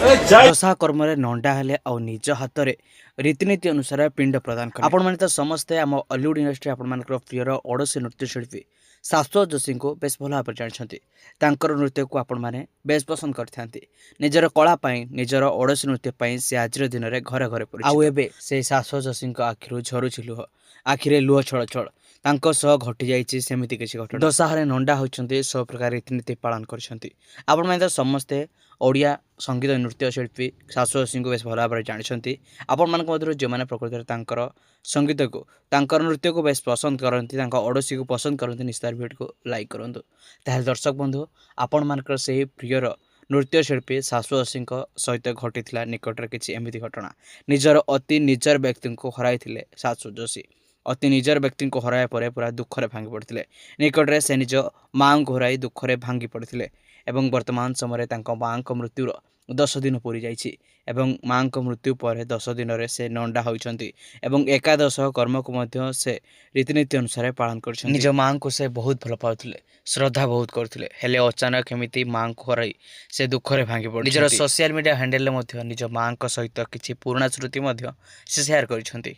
दशा कर्म नंडा हेले आ निज हाथ में रीतिनीति अनुसार पिंड प्रदान कर आपण मैंने तो समस्ते आम हॉलीवुड इंडस्ट्री आपण प्रियर ओडसी नृत्यशिल्पी शाश्वत जोशी को बेस भल भाव जानते नृत्य को आपण मैंने बेस पसंद करते निजर कला निजर ओडसी नृत्य से आज दिन में घरे घरे पड़े से शाश्वत जोशी आखिर झरुची लुह आखिरे लुह छल छल घटी जामती किसी घटना दशहरा नंडा होती सब प्रकार रीतिनीति पालन कर समस्ते ओडिया संगीत नृत्य शिल्पी शाश्वत सिंह को बेस भल भाव जानते आपण मध्य जो मैंने प्रकृति संगीत को नृत्य को बेस पसंद करती ओडसी को पसंद करती निश्चित भिड को लाइक करूँ ताल दर्शक बंधु आपण मानकर से प्रियर नृत्य शिल्पी शाश्वत सिंह सहित घटी निकटर किसी एमती घटना निजर अति निजर व्यक्ति को हराई शाश्वत जोशी अति निजर व्यक्ति को हराया पर पूरा दुखरे भांगी पड़ते निकटरे से निज माँ को हराई दुखरे भांगी पड़ते एवं वर्तमान समय माँ मृत्युर 10 दिन पूरी जाइए एवं माँ मृत्यु पर 10 दिन में से नंडा होती एकादश कर्म को से रीतिनीति अनुसार पालन कर निज माँ को से बहुत भल पाते श्रद्धा बहुत करते हेले अचानक एमती माँ को हराई से दुखरे भांगी पड़े निजर सोशल मीडिया हैंडल निज माँ सहित किसी पुराणा स्मृति से शेयर कर।